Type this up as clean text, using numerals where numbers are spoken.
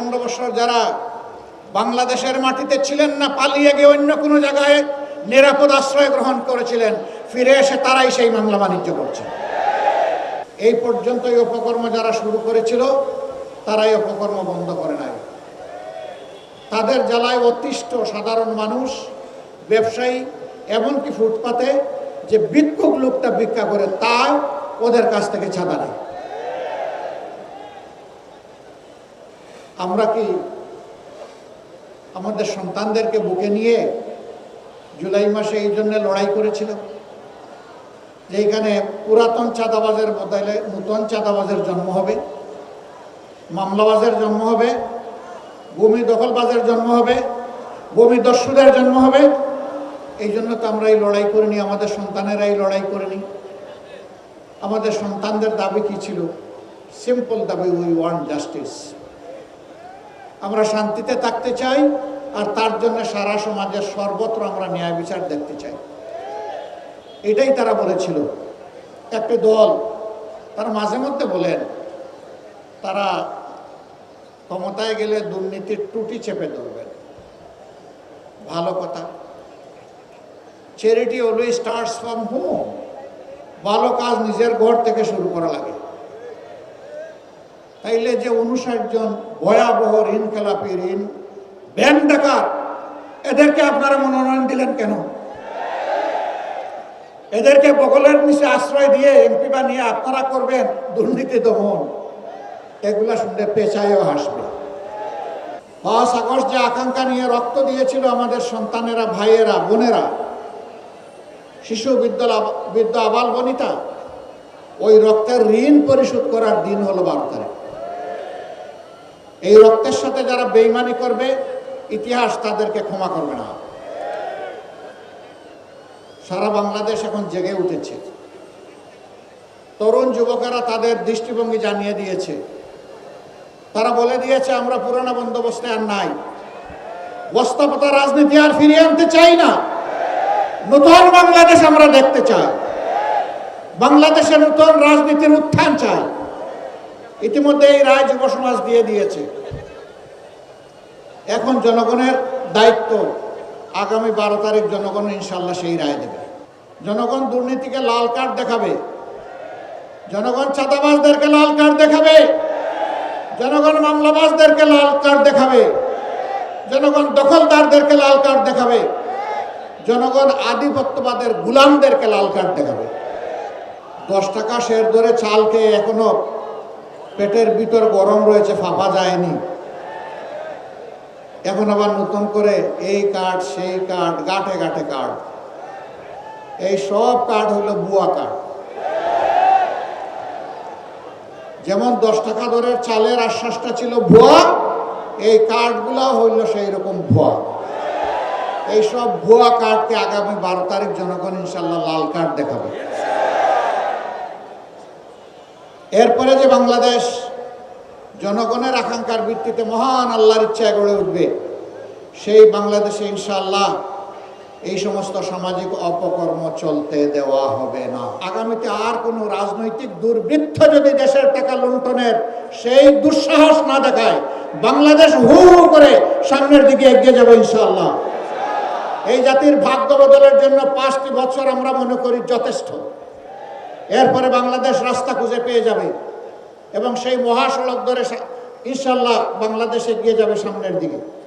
15 বছর যারা বাংলাদেশের মাটিতে ছিলেন না, পালিয়ে গিয়ে অন্য কোনো জায়গায় নিরাপদ আশ্রয় গ্রহণ করেছিলেন, ফিরে এসে তারাই সেই মামলা বাণিজ্য করছে। এই পর্যন্ত এই অপকর্ম যারা শুরু করেছিল তারাই অপকর্ম বন্ধ করে নাই। তাদের জ্বালায় অতিষ্ঠ সাধারণ মানুষ, ব্যবসায়ী, এমনকি ফুটপাতে যে ভিক্ষুক লোকটা ভিক্ষা করে তাও ওদের কাছ থেকে ছাড়া নেই। আমরা কি আমাদের সন্তানদেরকে বুকে নিয়ে জুলাই মাসে এই জন্য লড়াই করেছিলাম যে এখানে পুরাতন চাঁদাবাজের বদলে নতুন চাঁদাবাজের জন্ম হবে, মামলাবাজের জন্ম হবে, ভূমি দখলবাজের জন্ম হবে, ভূমি দস্যুদের জন্ম হবে? এই জন্য তো আমরা এই লড়াই করিনি, আমাদের সন্তানেরা এই লড়াই করেনি। আমাদের সন্তানদের দাবি কি ছিল? সিম্পল দাবি, উই ওয়ান্ট জাস্টিস। আমরা শান্তিতে থাকতে চাই, আর তার জন্য সারা সমাজের সর্বত্র আমরা ন্যায় বিচার দেখতে চাই। এটাই তারা বলেছিল। একটা দল তারা মাঝে মধ্যে বলেন তারা ক্ষমতায় গেলে দুর্নীতির টুটি চেপে ধরবেন। ভালো কথা। Charity always starts from home. ভালো কাজ নিজের ঘর থেকে শুরু করা লাগে। তাইলে যে 59 জন ভয়াবহ ঋণ খেলাপি, ঋণ ব্যাংক ডাকাত, এদেরকে আপনারা মনোনয়ন দিলেন কেন? এদেরকে বগলের নিচে আশ্রয় দিয়ে এমপি বানিয়ে আপনারা করবেন দুর্নীতি দমন। এগুলা শুনলে পেঁচায়ও হাসবে। 5 আগস্ট যে আকাঙ্ক্ষা নিয়ে রক্ত দিয়েছিল আমাদের সন্তানেরা, ভাইয়েরা, বোনেরা, শিশু, বৃদ্ধ, আবাল বনিতা, ওই রক্তের ঋণ পরিশোধ করার দিন হলো 12 তারিখ। এই রক্তের সাথে যারা বেইমানি করবে, ইতিহাস তাদেরকে ক্ষমা করবে না। সারা বাংলাদেশ এখন জেগে উঠেছে। তরুণ যুবকেরা তাদের দৃষ্টিভঙ্গি জানিয়ে দিয়েছে। তারা বলে দিয়েছে আমরা পুরানো বন্দোবস্তে আর নাই, বস্তাপতা রাজনীতি আর ফিরিয়ে আনতে চাই না, নতুন বাংলাদেশ আমরা দেখতে চাই, বাংলাদেশের নতুন রাজনীতির উত্থান চাই। ইতিমধ্যে এই রায় যুব সমাজ দিয়ে দিয়েছে। এখন জনগণের দায়িত্ব, আগামী 12 তারিখ জনগণ ইনশাল্লাহ সেই রায় দেবে। জনগণ দুর্নীতিকে লাল কার্ড দেখাবে, জনগণ চাঁদাবাজদেরকে লাল কার্ড দেখাবে, জনগণ মামলাবাজদেরকে লাল কার্ড দেখাবে, জনগণ দখলদারদেরকে লাল কার্ড দেখাবে, জনগণ আধিপত্যবাদের গুলামদেরকে লাল কার্ড দেখাবে। 10 টাকা শের ধরে চাল খেয়ে এখনো পেটের ভিতর গরম রয়েছে, ফাঁপা যায়নি। এখন আবার নতুন করে এই কার্ড সেই কার্ড, গাঁটে গাঁটে কার্ড। এই সব কার্ড হলো ভুয়া কার্ড। যেমন 10 টাকা দরের চালের আশ্বাসটা ছিল ভুয়া, এই কার্ডগুলো হইল সেই রকম ভুয়া। এই সব ভুয়া কার্ডকে আগামী 12 তারিখ জনগণ ইনশাল্লাহ লাল কার্ড দেখাবে। এরপরে যে বাংলাদেশ জনগণের আকাঙ্ক্ষার ভিত্তিতে মহান আল্লাহর ইচ্ছায় গড়ে উঠবে, সেই বাংলাদেশে ইনশাআল্লাহ এই সমস্ত সামাজিক অপকর্ম চলতে দেওয়া হবে না। আগামীতে আর কোনো রাজনৈতিক দুর্বৃত্ত যদি দেশের টাকা লুণ্ঠনের সেই দুঃসাহস না দেখায়, বাংলাদেশ হু হু করে সামনের দিকে এগিয়ে যাবে ইনশাআল্লাহ। এই জাতির ভাগ্য বদলের জন্য 5টি বছর আমরা মনে করি যথেষ্ট। এরপরে বাংলাদেশ রাস্তা খুঁজে পেয়ে যাবে এবং সেই মহাসড়ক ধরে ইনশাআল্লাহ বাংলাদেশ এগিয়ে যাবে সামনের দিকে।